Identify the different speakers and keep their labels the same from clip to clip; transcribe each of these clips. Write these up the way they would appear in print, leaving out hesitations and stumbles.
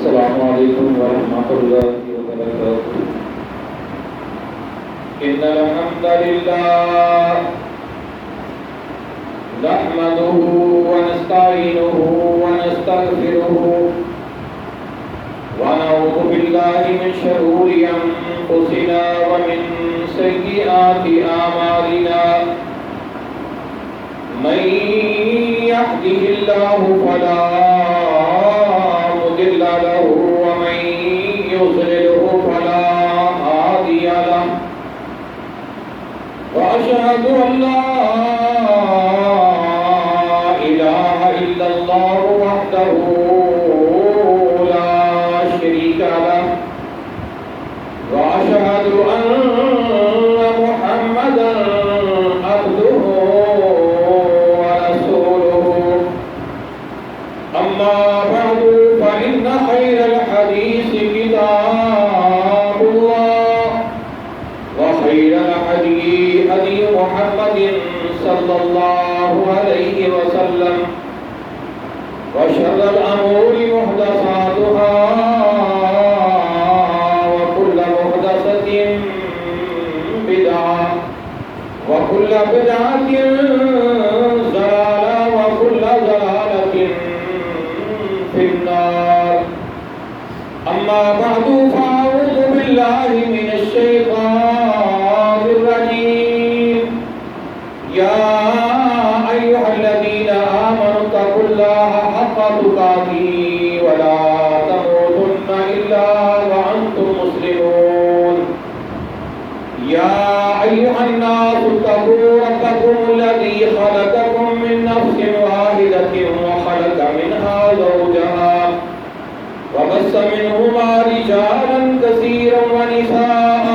Speaker 1: السلام علیکم ورحمۃ اللہ وبرکاتہ۔ ان الحمد للہ نحمده ونستعینه ونستغفره ونعوذ باللہ من شرور انفسنا ومن سیئات اعمالنا من يهده الله فلا مضل له ومن يضلله فلا هادي له وأشهد أن لا إله إلا الله وحده لا شريك له وأشهد أن محمدا عبده ورسوله أما بعد فإن خير الحديث كتاب الله وخير الهدي هدي محمد صلى الله عليه وسلم وشر الأمور محدثاتها وكل محدثة بدعة وكل بدعة ضلالة وكل ضلالة في النار أما بعد فأعوذ بالله من الشيطان الرجيم يا أيها الذين آمنوا اتقوا الله حق تقاته ولا تموتن إلا وأنتم مسلمون يا أيها الناس اتقوا ربكم الذي خلقكم من نفس واحدة وخلق منها زوجها وبث منهما رجالا كثيرا ونساء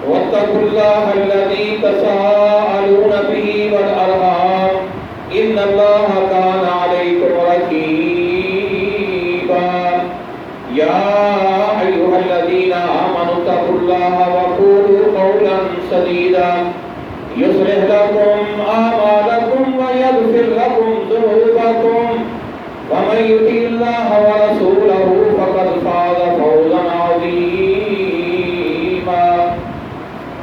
Speaker 1: واتقوا الله الذي تساءلون به والأرحام إن الله كان عليكم رقيبا يا أيها الذين آمنوا اتقوا الله وقولوا قولا سديدا يصلح لكم أعمالكم ويغفر لكم ذنوبكم ومن يطع الله ورسوله فقد فاز فوزا عظيما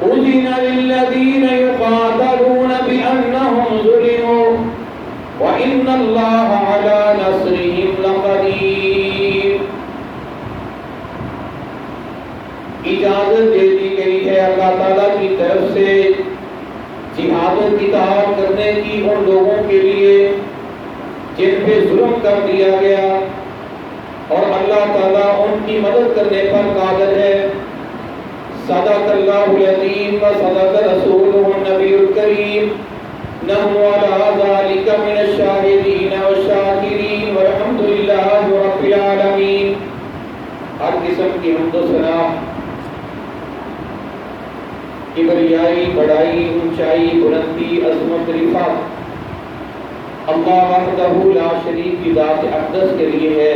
Speaker 1: أذن للذين يقاتلون بأنهم ظلموا وإن الله على نصرهم لقدير۔ اجازت دے دی گئی ہے اللہ تعالیٰ کی طرف سے جہاد و قتال کرنے کی ان لوگوں کے لیے جن پہ ظلم کر دیا گیا اور اللہ تعالیٰ ان کی مدد کرنے پر قادر ہے۔ صدق اللہ العظیم و صدق رسولہ النبی الکریم نحن علی ذلک من الشاہدین والشاکرین والحمد للہ رب العالمین۔ ہر قسم کی حمد و ثنا، کبریائی، بڑائی، اونچائی، بلندی، عظمت، رفعت اللہ وحدہ لا شریک کی ذات اقدس کے لیے ہے،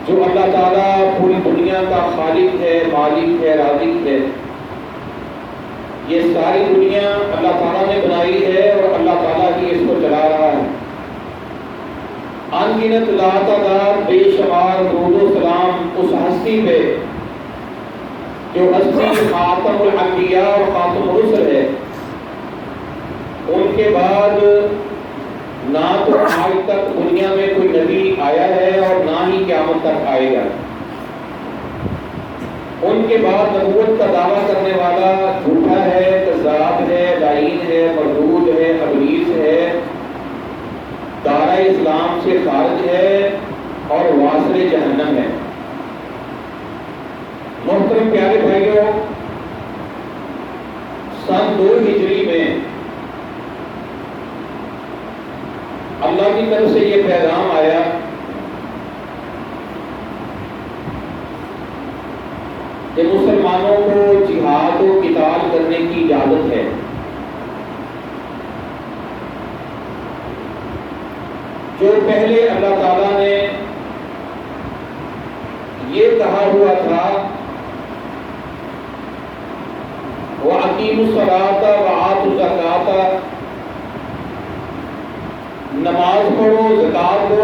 Speaker 1: جو اللہ تعالیٰ پوری دنیا کا خالق ہے، مالک ہے، رازق ہے۔ یہ ساری دنیا اللہ تعالیٰ نے بنائی ہے اور اللہ تعالیٰ ہی اس کو چلا رہا ہے۔ ان گنت لا تعداد بے شمار درود و سلام اس ہستی پہ جو ہستی خاتم الانبیاء اور خاتم الرسل ہے، ان کے بعد نہ تو آج تک دنیا میں کوئی نبی آیا ہے اور نہ ہی قیامت تک آئے گا۔ ان کے بعد نبوت کا دعویٰ کرنے والا جھوٹا ہے، کذاب ہے، لعین ہے، مردود ہے، ابلیس ہے، دائرہ اسلام سے خارج ہے اور واصل جہنم ہے۔ محترم پیارے بھائیوں، سن 2 ہجری میں اللہ کی طرف سے یہ پیغام آیا کہ مسلمانوں کو جہاد و قتال کرنے کی اجازت ہے۔ جو پہلے اللہ تعالیٰ نے یہ کہا ہوا تھا وَأَقِيمُوا الصَّلَاةَ وَآتُوا الزَّكَاةَ، نماز پڑھو، زکات دو،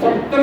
Speaker 1: 70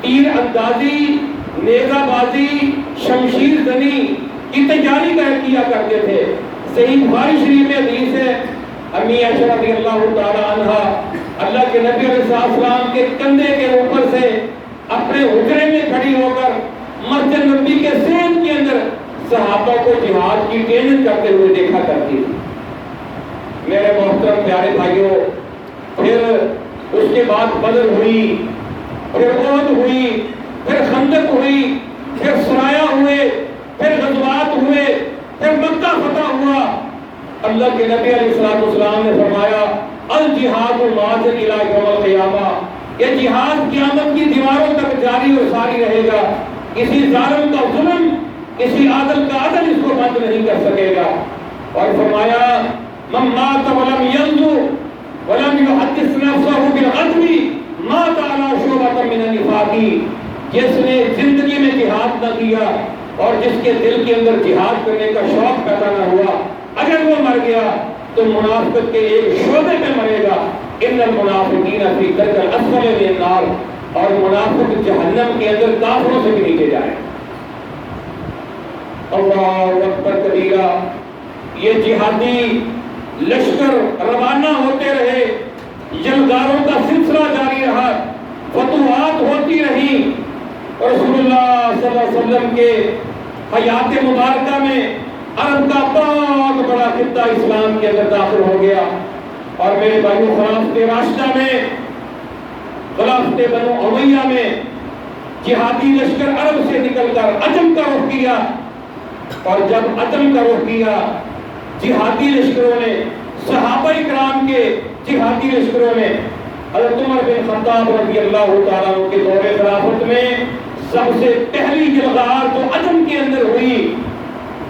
Speaker 1: تیر اندازی، نیزہ بازی، شمشیر زنی کی تیاری کیا کرتے تھے۔ صحیح بخاری شریف میں حدیث ہے، امی عائشہ رضی اللہ تعالی عنہا اللہ کے نبی علیہ السلام کے کندھے کے اوپر سے اپنے حجرے میں کھڑی ہو کر مسجد نبی کے صحن کے اندر صحابہ کو جہاد کی ٹریننگ کرتے ہوئے دیکھا کرتی تھی۔ میرے محترم پیارے بھائیوں، پھر اس کے بعد بدر ہوئی، پھر احد ہوئی، پھر خندق ہوئی، پھر سرایا ہوئے، پھر غزوات ہوئے، پھر مکہ فتح ہوا۔ اللہ کے نبی علیہ السلام نے فرمایا الجہاد ماضٍ الی یوم القیامہ، یہ جہاد قیامت کی دیواروں تک جاری اور ساری رہے گا۔ کسی ظالم کا ظلم، کسی عادل کا عدل اس کو بند نہیں کر سکے گا۔ اور فرمایا من مات ولم یغزو ولم یحدث نفسه بالغزو مات علی شعبۃ من النفاق، جس نے زندگی میں جہاد نہ کیا اور جس کے دل کے اندر جہاد کرنے کا شوق پیدا نہ ہوا، اگر وہ مر گیا تو منافقت کے ایک شعبے میں مرے گا۔ ان المنافقین فی الدرک الاسفل من النار، اور منافق جہنم کے اندر کافروں سے بھی نیچے جائے۔ اللہ اکبر کبیرہ۔ یہ جہادی لشکر روانہ ہوتے رہے، یلغاروں کا سلسلہ جاری رہا، فتوحات ہوتی رہی، اور رسول اللہ صلی اللہ علیہ وسلم کے حیات مبارکہ میں عرب کا بہت بڑا خطہ اسلام کے اندر داخل ہو گیا۔ اور میرے بھائیو، خلافت راشدہ میں، خلافت بنو امیہ میں جہادی لشکر عرب سے نکل کر عجم کا رخ کیا، اور جب عجم کا رخ کیا جہادی لشکروں نے، صحابہ کرام کے جہادی لشکروں نے، حضرت عمر بن خطاب رضی اللہ تعالیٰ عنہ کے دور خلافت میں سب سے پہلی یلغار جو عجم کے اندر ہوئی،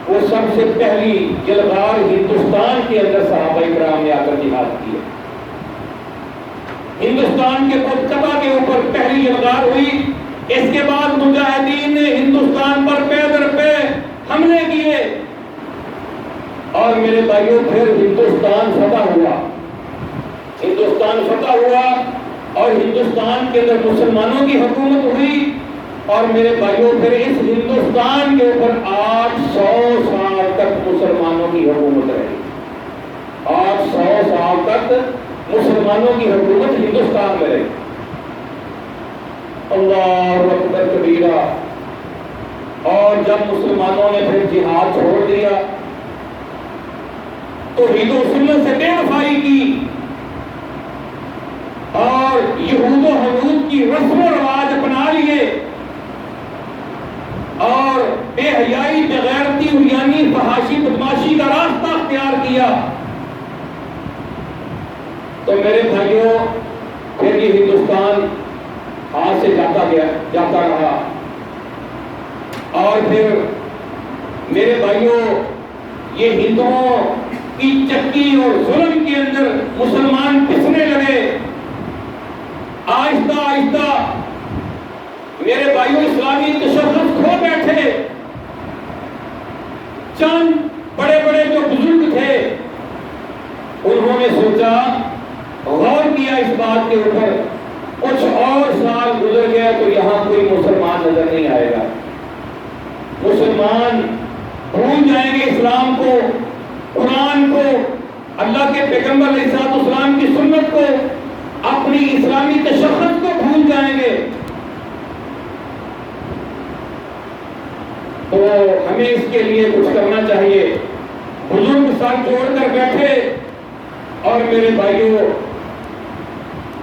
Speaker 1: وہ سب سے پہلی یلغار ہندوستان کے اندر صحابہ کرام نے آ کر جہاد کیا۔ ہندوستان کے کولکتہ کے اوپر پہلی یلغار ہوئی۔ اس کے بعد مجاہدین نے ہندوستان پر پے در پے حملے کیے، اور میرے بھائیوں پھر ہندوستان فتح ہوا۔ ہندوستان فتح ہوا اور ہندوستان کے اندر مسلمانوں کی حکومت ہوئی، اور میرے بھائیوں پھر اس ہندوستان کے اوپر 800 سال تک مسلمانوں کی حکومت رہی۔ 800 سال تک مسلمانوں کی حکومت ہندوستان میں رہی۔ اللہ اکبر کبیرہ۔ اور جب مسلمانوں نے پھر جہاد چھوڑ دیا، توحید و سنت سے بے وفائی کی، اور یہود و حنود کی رسم و رواج اپنا لیے، اور بے حیائی، بے غیرتی، عریانی، فحاشی، بدماشی کا راستہ اختیار کیا، تو میرے بھائیوں پھر یہ ہندوستان ہاتھ سے جاتا رہا۔ اور پھر میرے بھائیوں یہ ہندوؤں کی چکی اور ظلم کے اندر مسلمان پسنے لگے۔ آہستہ آہستہ میرے بھائیوں اسلامی تشخص کھو بیٹھے۔ چند بڑے بڑے جو بزرگ تھے انہوں نے سوچا، غور کیا اس بات کے اوپر، کچھ اور سال گزر گیا تو یہاں کوئی مسلمان نظر نہیں آئے گا۔ مسلمان بھول جائیں گے اسلام کو، قرآن کو، اللہ کے پیغمبر علیہ السلام کی سنت کو، اپنی اسلامی تشخص کو بھول جائیں گے۔ تو ہمیں اس کے لیے کچھ کرنا چاہیے۔ بزرگ سر جوڑ کر بیٹھے، اور میرے بھائیوں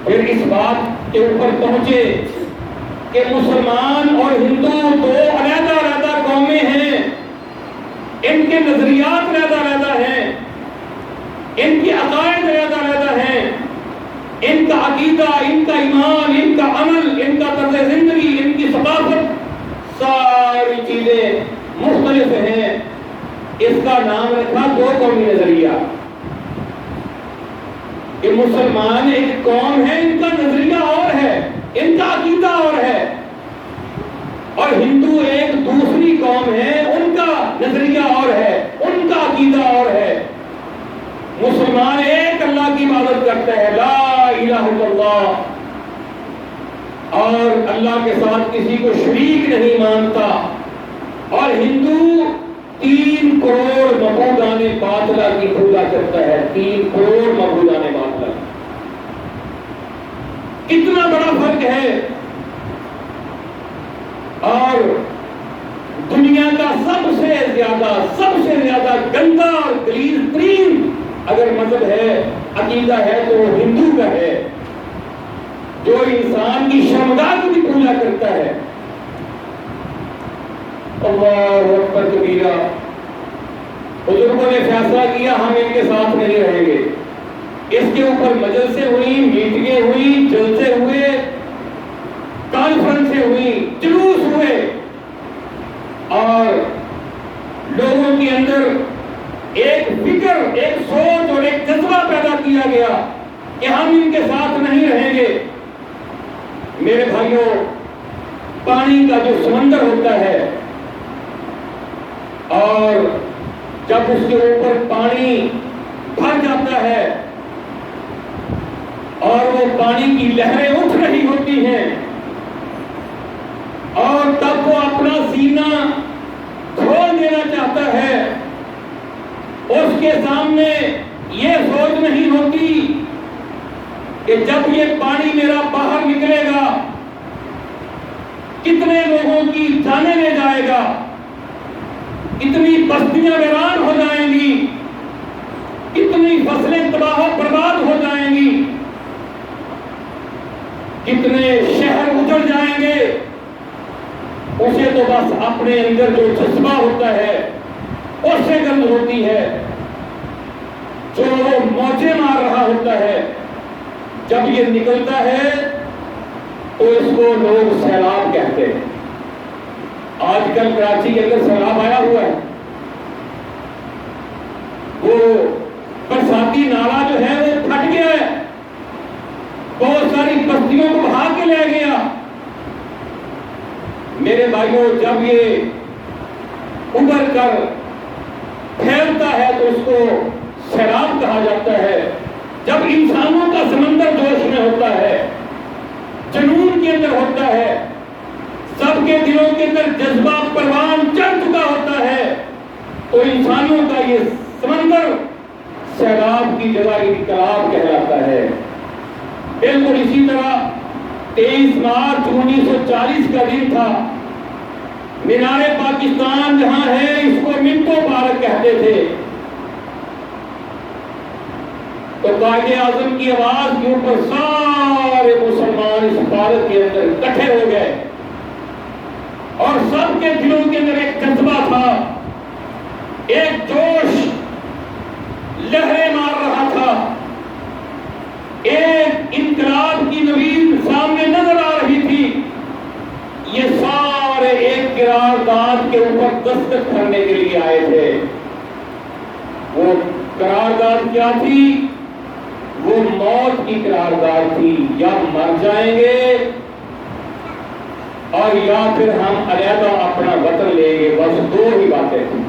Speaker 1: پھر اس بات کے اوپر پہنچے کہ مسلمان اور ہندو دو علیحدہ علیحدہ قومیں ہیں، ان کے نظریات علیحدہ علیحدہ ہیں، ان کی عقائد علیحدہ علیحدہ ہیں، ان کا عقیدہ، ان کا ایمان، ان کا عمل، ان کا طرز زندگی، ان کی ثقافت، ساری چیزیں مختلف ہیں۔ اس کا نام رکھا دو قومی نظریہ۔ کہ مسلمان ایک قوم ہے، ان کا نظریہ اور ہے، ان کا عقیدہ اور ہے، اور ہندو ایک دوسری قوم ہے، ان کا نظریہ اور ہے، ان کا عقیدہ اور ہے۔ مسلمان ایک اللہ کی عبادت کرتا ہے، لا الہ الا اللہ، اور اللہ کے ساتھ کسی کو شریک نہیں مانتا، اور ہندو 3 کروڑ معبودان باطلہ کی پوجا کرتا ہے، 3 کروڑ معبودان باطلہ۔ کتنا بڑا فرق ہے! اور دنیا کا سب سے زیادہ گندا اور غلیظ ترین اگر مذہب ہے، عقیدہ ہے، تو وہ ہندو کا ہے، جو انسان کی شرمگاہ کی بھی پوجا کرتا ہے۔ اللہ اکبر کبیرہ۔ بزرگوں نے فیصلہ کیا ہم ان کے ساتھ نہیں رہیں گے۔ اس کے اوپر مجلسیں ہوئی، میٹنگیں ہوئی، جلسے ہوئے، کانفرنسیں ہوئی، جلوس ہوئے، اور لوگوں کے اندر ایک فکر، ایک سوچ اور ایک جذبہ پیدا کیا گیا کہ ہم ان کے ساتھ نہیں رہیں گے۔ میرے بھائیوں، پانی کا جو سمندر ہوتا ہے، اور جب اس کے اوپر پانی بھر جاتا ہے اور وہ پانی کی لہریں اٹھ رہی ہوتی ہیں، اور تب وہ اپنا سینہ کھول دینا چاہتا ہے، اس کے سامنے یہ سوچ نہیں ہوتی کہ جب یہ پانی میرا باہر نکلے گا کتنے لوگوں کی جانیں لے جائے گا، کتنی بستیاں ویران ہو جائیں گی، کتنی فصلیں تباہ و برباد ہو جائیں گی، کتنے شہر اجڑ جائیں گے۔ اسے تو بس اپنے اندر جو جذبہ ہوتا ہے اس سے گند ہوتی ہے، جو وہ موجیں مار رہا ہوتا ہے، جب یہ نکلتا ہے تو اس کو لوگ سیلاب کہتے ہیں۔ آج کل کراچی کے اندر سیلاب آیا ہوا ہے، وہ برساتی نالا جو ہے وہ پھٹ گیا ہے، بہت ساری بستیوں کو بہا کے لے گیا۔ میرے بھائیوں، جب یہ ابھر کر پھیلتا ہے تو اس کو سیلاب کہا جاتا ہے۔ جب انسانوں کا سمندر جوش میں ہوتا ہے، جنون کے اندر ہوتا ہے، سب کے دلوں کے اندر جذبہ پروان چڑھ چکا ہوتا ہے، تو انسانوں کا یہ سمندر سیلاب کی جگہ انقلاب کہلاتا ہے۔ بالکل اسی طرح 23 مارچ 1940 کا دن تھا۔ مینار پاکستان جہاں ہے اس کو منٹو پارک کہتے تھے، تو قائد اعظم کی آواز کے اوپر سارے مسلمان اس پارک کے اندر اکٹھے ہو گئے، اور سب کے دلوں کے اندر ایک جذبہ تھا، ایک جوش لہریں مار رہا تھا، ایک انقلاب کی نوید سامنے نظر آ رہی تھی۔ یہ سارے ایک قرارداد کے اوپر دستخط کرنے کے لیے آئے تھے۔ وہ قرارداد کیا تھی؟ وہ موت کی قرارداد تھی، یا مر جائیں گے اور یا پھر ہم علیحدہ اپنا وطن لیں گے، بس 2 ہی باتیں تھیں۔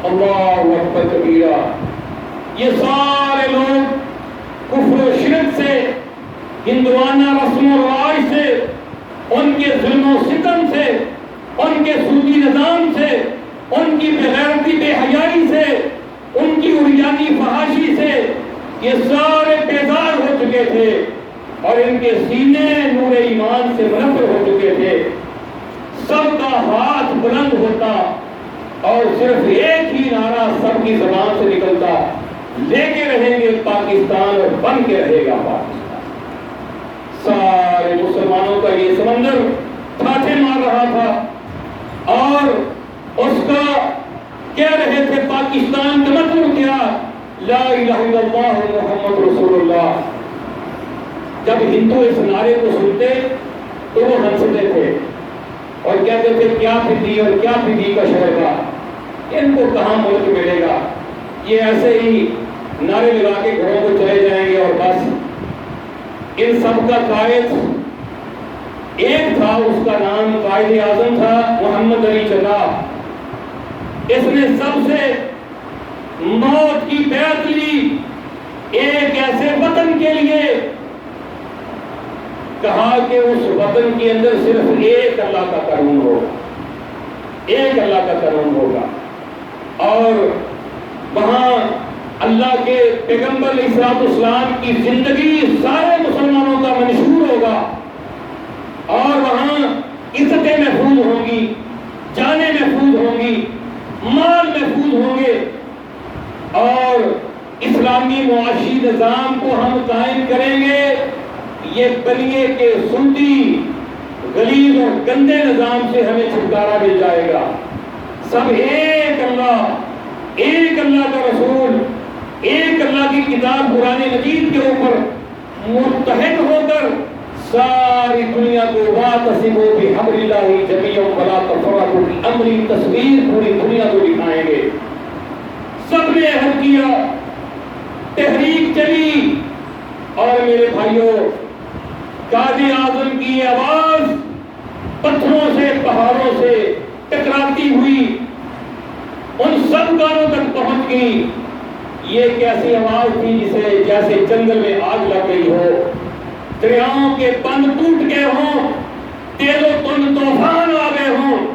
Speaker 1: اللہ اکبر کبیرہ۔ یہ سارے لوگ کفر و شرک سے، ہندوانہ رسم و رواج سے، ان کے ظلم و ستم سے، ان کے سودی نظام سے، ان کی بغیرتی بے حیائی سے، ان کی عریانی فحاشی سے، یہ سارے بیزار ہو چکے تھے، اور ان کے سینے نور ایمان سے منور ہو چکے تھے۔ سب کا ہاتھ بلند ہوتا اور صرف ایک ہی نعرہ سب کی زبان سے نکلتا، لے کے رہیں گے پاکستان اور بن کے رہے گا پاکستان۔ سارے مسلمانوں کا یہ سمندر ٹھاٹھے مار رہا تھا، اور اس کا کہہ رہے تھے پاکستان کا مطلب کیا؟ لا الہ الا اللہ محمد رسول اللہ۔ جب ہندو اس نعرے کو سنتے تو وہ ہنستے تھے اور کہتے تھے کیا پھدی اور کیا پھدی کا شہر، ان کو کہاں ملک ملے گا، یہ ایسے ہی نعرے لگا کے گھروں کو چلے جائیں گے، اور بس۔ ان سب کا قائد ایک تھا، اس کا نام قائد اعظم تھا محمد علی جناح۔ اس نے سب سے موت کی بیعت لی ایک ایسے وطن کے لیے کہا کہ اس وطن کے اندر صرف ایک اللہ کا قانون ہوگا، ایک اللہ کا قانون ہوگا، اور وہاں اللہ کے پیغمبر علیہ السلام کی زندگی سارے مسلمانوں کا منشور ہوگا، اور وہاں عزتیں محفوظ ہوں گی، جانیں محفوظ ہوں گی، مال محفوظ ہوں گے، اور اسلامی معاشی نظام کو ہم قائم کریں گے۔ یہ بنیے کے سودی غلیظ اور گندے نظام سے ہمیں چھٹکارا مل جائے گا۔ سب ایک اللہ کا رسول، ایک اللہ کی کتاب قرآن مجید کے اوپر متحد ہو کر ساری دنیا کو واعتصموا بحبل اللہ جمیعا ولا تفرقوا کی عملی تصویر پوری دنیا کو دکھائیں گے۔ سب نے عہد کیا، تحریک چلی، اور میرے بھائیوں قائد اعظم کی آواز پتھروں سے پہاڑوں سے ٹکراتی ہوئی ان سب کانوں تک پہنچ گئی۔ یہ کیسی آواز تھی جسے جیسے جنگل میں آگ لگ گئی ہو، دریاؤں کے بند ٹوٹ گئے ہوں، تیز و تند طوفان آ گئے ہوں،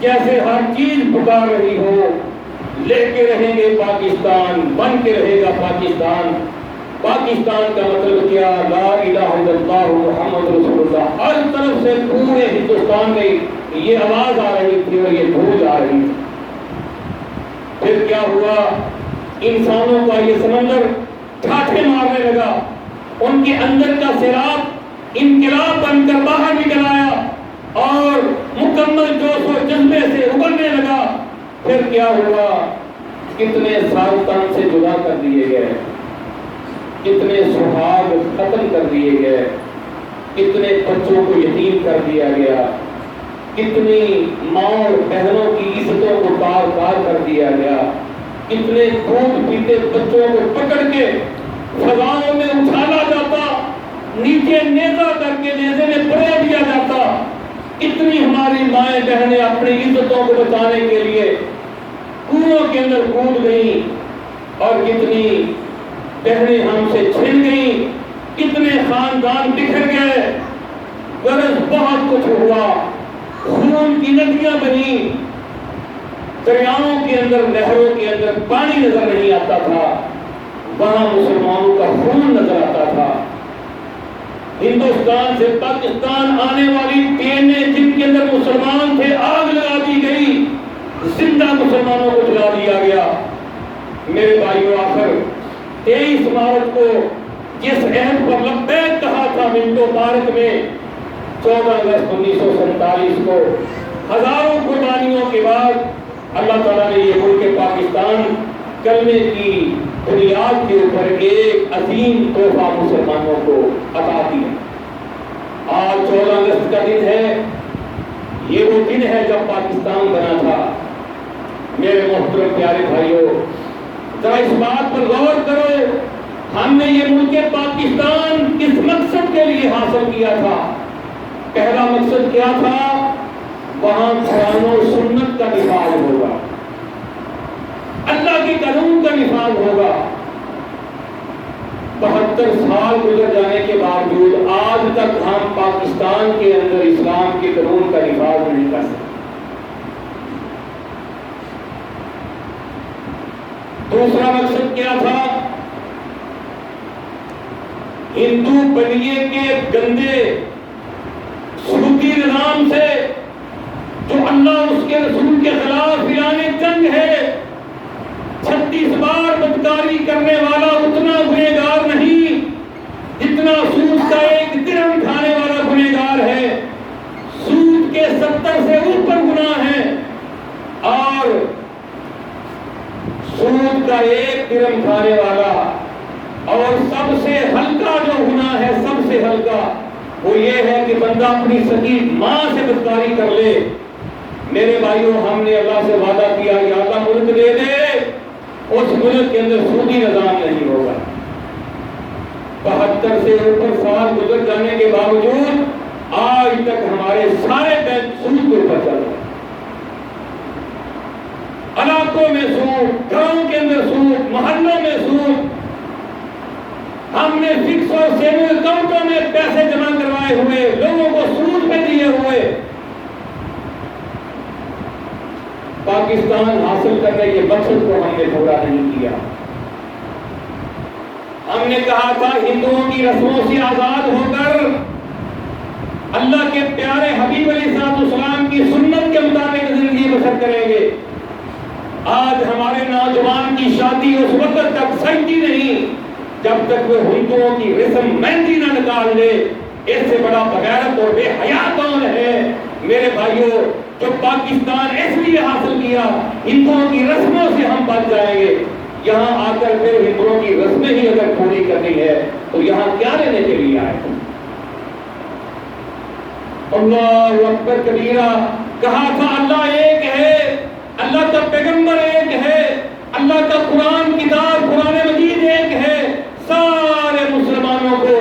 Speaker 1: جیسے ہر چیز پکار رہی ہو، لے کے رہیں گے پاکستان، بن کے رہے گا پاکستان۔ پاکستان کا مطلب کیا؟ لا الہ الا اللہ محمد رسول اللہ۔ ہر طرف سے پورے ہندوستان میں یہ آواز آ رہی تھی اور یہ گونج آ رہی تھی۔ پھر کیا ہوا؟ انسانوں کا یہ سمندر ٹھاٹھے مارنے لگا، ان کے اندر کا سیلاب انقلاب بن کر باہر نکل آیا اور مکمل جوش و جذبے سے ابلنے لگا۔ پھر کیا ہوا؟ کتنے سال تن سے جدا کر دیے گئے، کتنے سہاگ ختم کر دیے گئے، کتنے بچوں کو یتیم کر دیا گیا، کتنی ماں اور بہنوں کی عزتوں کو تار تار کر دیا گیا، کتنے دودھ پیتے بچوں کو پکڑ کے فضاؤں میں اچھالا جاتا، نیچے نیزہ کر کے نیزے میں پرو دیا جاتا۔ کتنی ہماری مائیں بہنیں اپنی عزتوں کو بچانے کے لیے کنووں کے اندر کود گئیں، اور کتنی بہنیں ہم سے چھن گئیں، کتنے خاندان بکھر گئے۔ غرض بہت کچھ ہوا، خون کی ندیاں بنی، دریاؤں کے اندر نہروں کے اندر پانی نظر نہیں آتا تھا، وہاں مسلمانوں کا خون نظر آتا تھا۔ ہندوستان سے پاکستان آنے والی ٹرینیں جن کے اندر مسلمان تھے آگ لگا دی گئی، زندہ مسلمانوں کو جلا دیا گیا۔ میرے بھائیو، آخر 23 مارچ کو جس عہد پر لبیک کہا تھا منٹو پارک میں، 14 اگست 1947 کو ہزاروں قربانیوں کے بعد اللہ تعالیٰ نے یہ ملک پاکستان کلمے کی بنیاد کے اوپر ایک عظیم تحفہ مسلمانوں کو عطا کیا۔ آج 14 اگست کا دن ہے، یہ وہ دن ہے جب پاکستان بنا تھا۔ میرے محترم پیارے بھائیوں، ذرا اس بات پر غور کرو، ہم نے یہ ملک پاکستان کس مقصد کے لیے حاصل کیا تھا؟ پہلا مقصد کیا تھا؟ وہاں قرآن و سنت کا نفاذ ہوگا، اللہ کے قانون کا نفاذ ہوگا۔ 72 سال گزر جانے کے باوجود آج تک ہم پاکستان کے اندر اسلام کے قانون کا نفاذ نہیں کر سکتے۔ دوسرا مقصد کیا تھا؟ ہندو بنیے کے گندے سودی نظام سے جو اللہ اس کے رسول کے خلاف اعلان جنگ ہے، 36 بار بدکاری کرنے والا اتنا گنہگار نہیں جتنا سود کا 1 درہم کھانے والا گنہگار ہے۔ سود کے 70 سے اوپر گناہ ہیں، اور سود کا 1 درہم کھانے والا اور سب سے ہلکا جو گناہ ہے، سب سے ہلکا وہ یہ ہے کہ بندہ اپنی سگی ماں سے بدکاری کر لے۔ میرے بھائیوں، ہم نے اللہ سے وعدہ کیا کہ اللہ ملک دے دے، اس ملک کے اندر سودی نظام نہیں ہوگا۔ 72 سے اوپر سال گزر جانے کے باوجود آج تک ہمارے سارے بینک سود کے اوپر چل رہے ہیں۔ علاقوں میں سود، گاؤں کے اندر سود، محلوں میں سود۔ ہم نے فکس اور سیونگ اکاؤنٹوں میں پیسے جمع کروائے لگائے ہوئے، لوگوں کو سود پہ دیے ہوئے پاکستان حاصل کرنے کے مقصد کو ہم نے پورا نہیں کیا۔ ہم نے کہا تھا ہندوؤں کی رسموں سے آزاد ہو کر اللہ کے پیارے حبیب علیہ السلام کی سنت کے مطابق زندگی بسر کریں گے۔ آج ہمارے نوجوان کی شادی اس وقت تک سجتی نہیں جب تک وہ ہندوؤں کی رسم مہندی نہ نکال لے۔ اس سے بڑا بغیرت اور بے حیا کون ہے؟ میرے بھائیوں، جو پاکستان اس لیے حاصل کیا ہندوؤں کی رسموں سے ہم بچ جائیں گے، یہاں آ کر پھر ہندوؤں کی رسمیں ہی اگر پوری کرنی ہے تو یہاں کیا لینے کے لیے آئے؟ اللہ اکبر کبیرہ۔ کہا تھا اللہ ایک ہے، اللہ کا پیغمبر ایک ہے، اللہ کا قرآن کتاب قرآن مجید ایک ہے۔ سارے مسلمانوں کو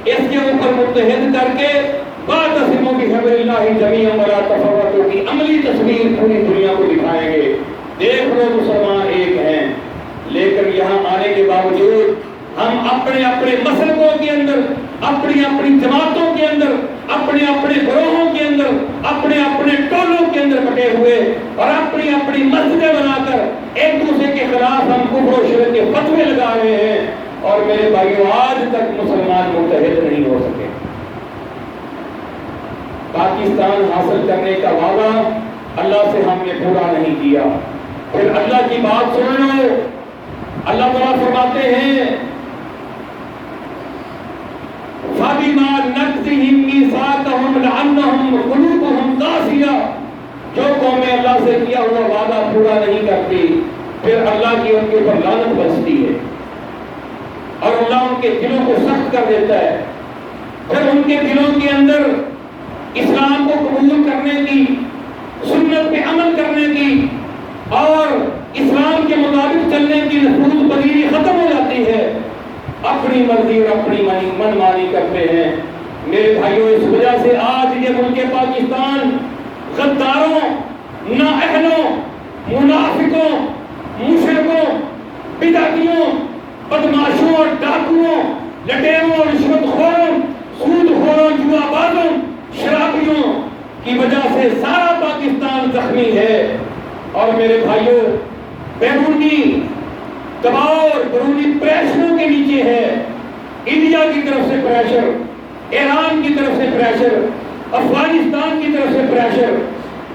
Speaker 1: اس کے اوپر متحد کر کے واعتصموا بحبل اللہ جمیعا ولا تفرقوا کی عملی تصویر پوری دنیا کو دکھائیں گے۔ دیکھ لو مسلمان ایک ہیں، لیکن یہاں آنے کے باوجود ہم اپنے اپنے مسلکوں کے اندر، اپنی اپنی جماعتوں کے اندر، اپنے اپنے گروہوں کے اندر، اپنے اپنے ٹولوں کے اندر بٹے ہوئے اور اپنی اپنی مسجدیں بنا کر ایک دوسرے کے خلاف ہم کفر و شرک کے فتوے لگا رہے ہیں، اور میرے بھائیوں آج تک مسلمان متحد نہیں ہو سکے۔ پاکستان حاصل کرنے کا وعدہ اللہ سے ہم نے پورا نہیں کیا۔ پھر اللہ کی بات سن لو، اللہ تعالیٰ فرماتے ہیں فَبِمَا نَقْضِهِمْ مِيثَاقَهُمْ لَعَنَّهُمْ قُلُوبُهُمْ قَاسِيَةٌ۔ جو قومیں اللہ سے کیا ہوا وعدہ پورا نہیں کرتی، پھر اللہ کی ان کے اوپر لعنت برستی ہے اور اللہ ان کے دلوں کو سخت کر دیتا ہے۔ پھر ان کے دلوں کے اندر اسلام کو قبول کرنے کی، سنت پہ عمل کرنے کی اور اسلام کے مطابق چلنے کی نفوذ پذیری ختم ہو جاتی ہے، اپنی مرضی اور اپنی من مانی کرتے ہیں۔ میرے بھائیوں، اس وجہ سے آج یہ ملک پاکستان غداروں، نااہلوں، منافقوں، مشرکوں، بدعتیوں، بدماشوں اور ڈاکوؤں، لٹیروں، رشوت خوروں، سود خوروں، جوا بازوں، شرابیوں کی وجہ سے سارا پاکستان زخمی ہے۔ اور میرے بھائیوں، بیرونی دباؤ اور بیرونی پریشروں کے نیچے ہے۔ انڈیا کی طرف سے پریشر، ایران کی طرف سے پریشر، افغانستان کی طرف سے پریشر،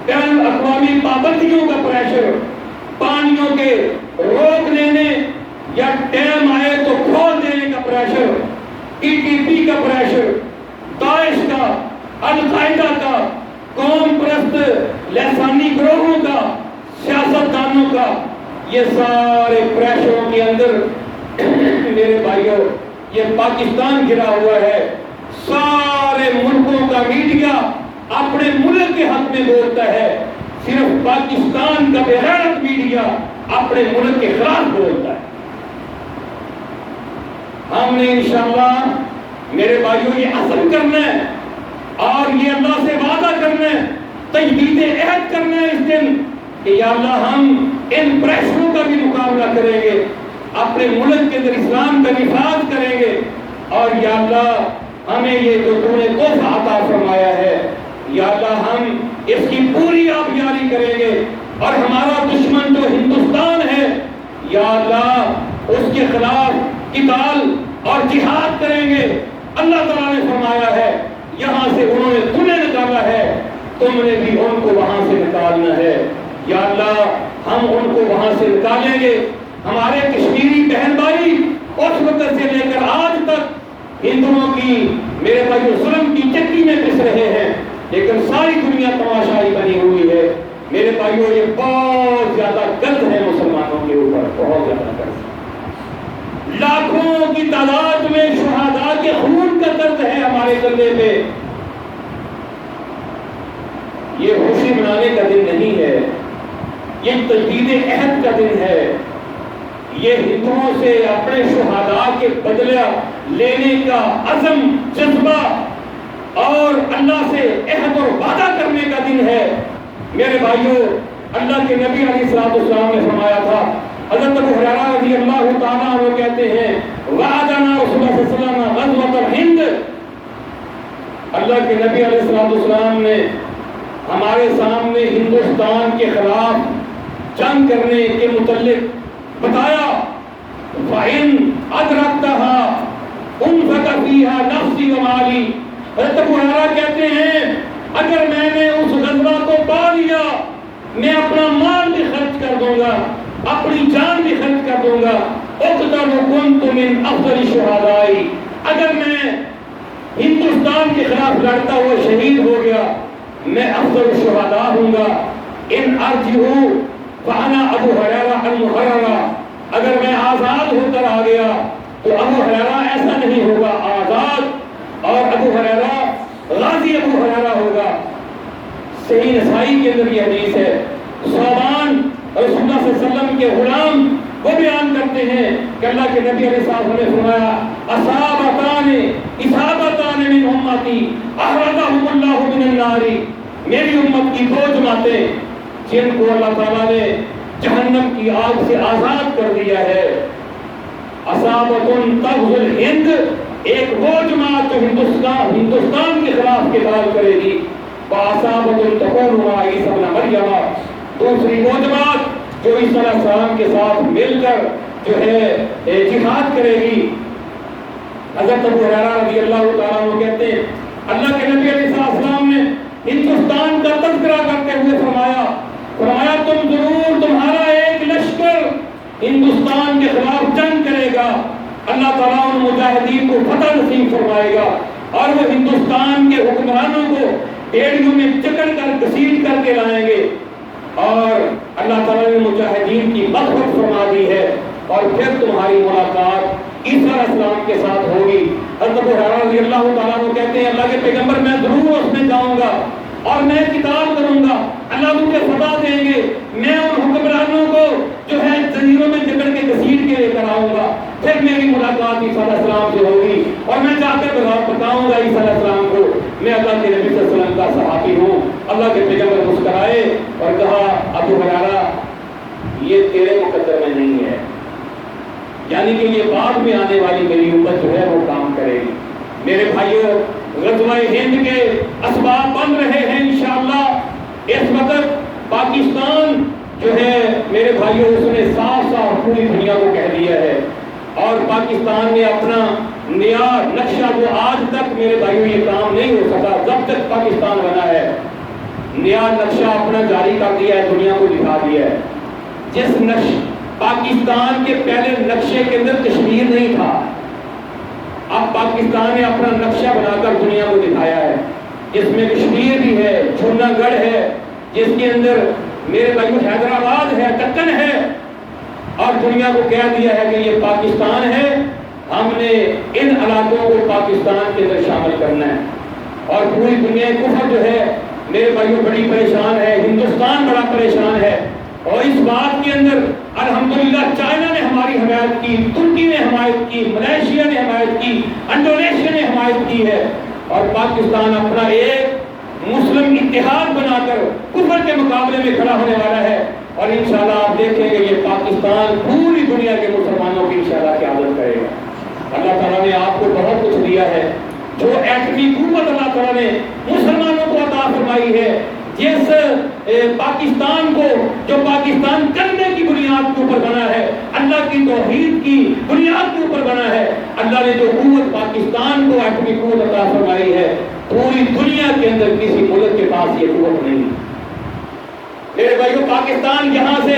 Speaker 1: بین الاقوامی پابندیوں کا پریشر، پانیوں کے روک لینے یا ڈیم آئے تو کھول دینے کا پریشر، TTP کا پریشر، داعش کا، القاعدہ کا، قوم پرست لسانی گروہوں کا، سیاستدانوں کا، یہ سارے پریشروں کے اندر میرے بھائیوں یہ پاکستان گرا ہوا ہے۔ سارے ملکوں کا میڈیا اپنے ملک کے حق میں بولتا ہے، صرف پاکستان کا بے غیرت میڈیا اپنے ملک کے خلاف بولتا ہے۔ ہم نے انشاءاللہ میرے بھائیوں یہ عزم کرنا ہے اور یہ اللہ سے وعدہ کرنا ہے، تجدید عہد کرنا ہے اس دن کہ یا اللہ ہم ان پریشروں کا بھی مقابلہ کریں گے، اپنے ملک کے اندر اسلام کا نفاذ کریں گے، اور یا اللہ ہمیں یہ جو تو نے تحفہ عطا فرمایا ہے، یا اللہ ہم اس کی پوری آبیاری کریں گے، اور ہمارا دشمن جو ہندوستان ہے یا اللہ اس کے خلاف قتال اور جہاد کریں گے۔ اللہ تعالیٰ نے فرمایا ہے یہاں سے انہوں نے تمہیں نکالا ہے، تم نے بھی ان کو وہاں سے نکالنا ہے۔ یا اللہ ہم ان کو وہاں سے نکالیں گے۔ ہمارے کشمیری بہن بھائی اس وقت سے لے کر آج تک ہندوؤں کی میرے بھائی ظلم کی چکی میں پس رہے ہیں، لیکن ساری دنیا تماشائی بنی ہوئی ہے۔ میرے بھائیوں یہ بہت زیادہ قرض ہے مسلمانوں کے اوپر، بہت زیادہ قرض، لاکھوں کی تعداد میں شہداء کے خون کا قرض ہے ہمارے کندھے پہ۔ یہ خوشی منانے کا دن نہیں ہے، یہ تجدید عہد کا دن ہے، یہ ہندوؤں سے اپنے شہداء کے بدلہ لینے کا عزم، جذبہ اور اللہ سے عہد اور وعدہ کرنے کا دن ہے۔ میرے بھائیوں، اللہ کے نبی علیہ السلام نے فرمایا تھا، حضرت ابو ہریرہ رضی اللہ تعالیٰ عنہ کہتے ہیں وعدنا رسول اللہ صلی اللہ علیہ وسلم غزوۃ الہند، اللہ کے نبی علیہ السلام نے ہمارے سامنے ہندوستان کے خلاف جنگ کرنے کے متعلق بتایا، فَإِنْ أَدْرَكْتَهَا أُنْفَقَ فِيهَا نَفْسِي وَمَالِي۔ حضرت ابو ہریرہ کہتے ہیں اگر میں نے اس غزوہ کو پا لیا میں اپنا مال بھی خرچ کر دوں گا، اپنی جان بھی خرچ کر دوں گا۔ اقتل كنت من افضل الشهداء، اگر میں ہندوستان کے خلاف لڑتا ہوا شہید ہو گیا میں افضل الشہداء ہوں گا۔ ان ارجعوا فانا ابو ہریرہ المحررہ، اگر میں آزاد ہو کر آ گیا تو ابو ہریرہ ایسا نہیں ہوگا آزاد، اور ابو ہریرہ غازی ابو ہریرہ ہوگا۔ صحیح نسائی کے اندر یہ حدیث ہے۔ صوبان رسول اللہ صلی اللہ علیہ وسلم کے غلام وہ بیان کرتے ہیں کہ اللہ کے نبی علیہ السلام نے فرمایا اصابتان من امتی احرقهم اللہ من النار، میری امت کی دو جماعتیں جن کو اللہ تعالیٰ نے جہنم کی آگ سے آزاد کر دیا ہے۔ اصابت تغزو الہند، ایک وہ جماعت جو ہندوستان کے خلاف قتال کرے گی، واصابت تکون مع عیسی ابن مریم، دوسری وہ جماعت جو عیسی علیہ السلام کے ساتھ مل کر جو ہے جہاد کرے گی۔ حضرت ابو ہریرہ رضی اللہ تعالیٰ عنہ کہتے ہیں اللہ کے نبی علیہ السلام نے ہندوستان کا تذکرہ کرتے ہوئے فرمایا تم ضرور تمہارا ایک لشکر ہندوستان کے خلاف جنگ کرے گا، اللہ تعالیٰ ان مجاہدین کو فتح نصیب فرمائے گا اور وہ ہندوستان کے حکمرانوں کو بیڑیوں میں جکڑ کر گھسیٹ کر کے لائیں گے، اور اللہ تعالیٰ نے مجاہدین کی مغفرت فرما دی ہے، اور پھر تمہاری ملاقات عیسیٰ علیہ السلام کے ساتھ ہوگی۔ حضرت ابو ہریرہ رضی اللہ تعالیٰ عنہ کہتے ہیں اللہ کے پیغمبر میں ضرور اس میں جاؤں گا اور میں قتال کروں گا، اللہ مجھے فتح دیں گے، میں ان حکمرانوں کو جو ہے زنجیروں میں جکڑ کے گھسیٹ کے لے کر آؤں گا، پھر میری ملاقات عیسیٰ علیہ السلام سے ہوگی اور میں جا کر بتاؤں گا عیسیٰ علیہ السلام کو میں اللہ کے نبی صلی اللہ علیہ وسلم کا صحابی ہوں۔ اللہ کے پیغمبر مسکرائے اور کہا ابو ہریرہ یہ تیرے مقدر میں نہیں ہے، یعنی کہ یہ بعد میں آنے والی میری امت جو ہے وہ کام کرے گی۔ میرے بھائیوں غزوہ ہند کے اسباب بن رہے ہیں انشاءاللہ۔ اس وقت پاکستان جو ہے میرے بھائیوں اس نے صاف صاف پوری دنیا کو کہہ دیا ہے، اور پاکستان نے اپنا نیا نقشہ جو آج تک میرے بھائیوں یہ کام نہیں ہو سکا جب تک پاکستان بنا ہے، نیا نقشہ اپنا جاری کر دیا ہے، دنیا کو دکھا دیا ہے۔ جس پاکستان کے پہلے نقشے کے اندر کشمیر نہیں تھا، اب پاکستان نے اپنا نقشہ بنا کر دنیا کو دکھایا ہے، جس میں کشمیر بھی ہے، چھوٹا گڑھ ہے، جس کے اندر میرے بھائیوں حیدرآباد ہے، دکن ہے، اور دنیا کو کہہ دیا ہے کہ یہ پاکستان ہے، ہم نے ان علاقوں کو پاکستان کے اندر شامل کرنا ہے۔ اور پوری دنیا کفر جو ہے میرے بھائیوں بڑی پریشان ہے، ہندوستان بڑا پریشان ہے، اور اس بات کے اندر الحمدللہ چائنا نے ہماری حمایت کی، ترکی نے حمایت کی، ملیشیا نے حمایت کی، انڈونیشیا نے حمایت کی ہے، اور پاکستان اپنا ایک مسلم اتحاد بنا کر کفر کے مقابلے میں کھڑا ہونے والا ہے، اور انشاءاللہ آپ دیکھیں گے یہ پاکستان پوری دنیا کے مسلمانوں کی انشاءاللہ قیادت کرے گا۔ اللہ تعالیٰ نے آپ کو بہت کچھ دیا ہے، جو ایٹمی قوت اللہ تعالیٰ نے مسلمانوں کو عطا فرمائی ہے، جس پاکستان کو جو پاکستان کرنے کی بنیاد کے اوپر بنا ہے، اللہ کی توحید کی بنیاد کے اوپر بنا ہے، اللہ نے جو قوت پاکستان کو ایٹمی قوت عطا فرمائی ہے، پوری دنیا کے اندر کسی ملک کے پاس یہ قوت نہیں۔ میرے بھائیوں پاکستان یہاں سے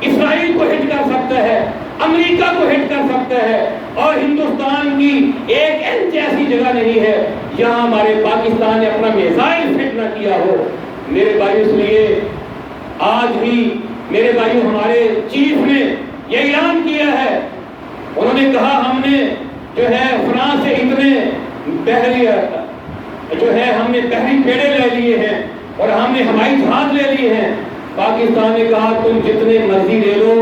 Speaker 1: اسرائیل کو ہٹ کر سکتا ہے، امریکہ کو ہٹ کر سکتا ہے، اور ہندوستان کی ایک انچ ایسی جگہ نہیں ہے جہاں ہمارے پاکستان نے اپنا میزائل فٹ نہ کیا ہو۔ میرے بھائیوں اس لیے آج بھی میرے بھائیوں ہمارے چیف نے یہ اعلان کیا ہے، انہوں نے کہا ہم نے جو ہے فرانس سے اتنے بحری جو ہے ہم نے بحری بیڑے لے لیے ہیں اور ہم نے ہوائی جہاز لے لیے ہیں۔ پاکستان نے کہا تم جتنے مرضی لے لو،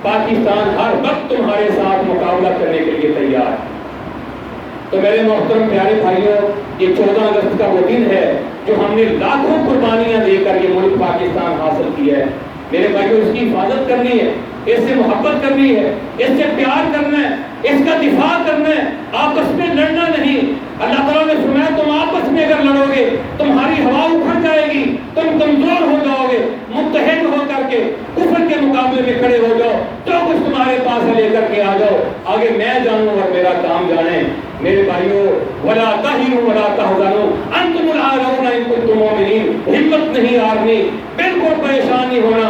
Speaker 1: پاکستان ہر وقت تمہارے ساتھ مقابلہ کرنے کے لیے تیار ہے۔ تو میرے محترم پیارے بھائیوں یہ 14 اگست کا وہ دن ہے جو ہم نے لاکھوں قربانیاں دے کر یہ ملک پاکستان حاصل کیا ہے۔ میرے بھائیوں اس کی حفاظت کرنی ہے، اس سے محبت کرنی ہے، اس سے پیار کرنا ہے، اس کا دفاع کرنا ہے، آپس میں لڑنا نہیں۔ اللہ تعالیٰ نے فرمایا تم آپس میں اگر لڑو گے تمہاری ہوا اکھڑ جائے گی، تم کمزور ہو جاؤ گے، متحد ہو کر کے کفر کے مقابلے میں کھڑے ہو جاؤ، جو کچھ تمہارے پاس ہے لے کر کے آ جاؤ، آگے میں جانوں اور میرا کام جانے۔ میرے بھائیوں ولا تہنوا ولا تحزنوا انتم الاعلون ان کنتم مؤمنین، ہمت نہیں ہارنی، بالکل پریشان نہیں ہونا۔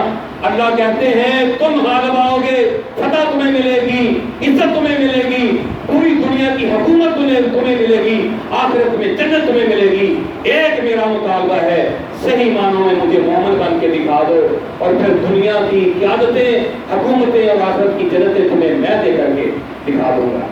Speaker 1: اللہ کہتے ہیں تم غالب آؤ گے، فتح تمہیں ملے گی، عزت تمہیں ملے گی، پوری دنیا کی حکومت تمہیں ملے گی، آخرت میں جنت تمہیں ملے گی۔ ایک میرا مطالبہ ہے، صحیح معنوں میں مجھے مومن بن کے دکھا دو، اور پھر دنیا کی قیادتیں، حکومتیں اور آخرت کی جنتیں تمہیں میں دے کر کے دکھا دوں گا۔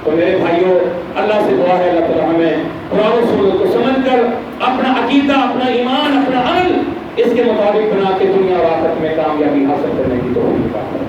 Speaker 1: تو میرے بھائیوں اللہ سے دعا ہے اللہ تعالیٰ ہمیں قرآن و سنت کو سمجھ کر اپنا عقیدہ، اپنا ایمان، اپنا عمل اس کے مطابق بنا کے دنیا اور آخرت میں کامیابی حاصل کرنے کی توفیق عطا فرمائے۔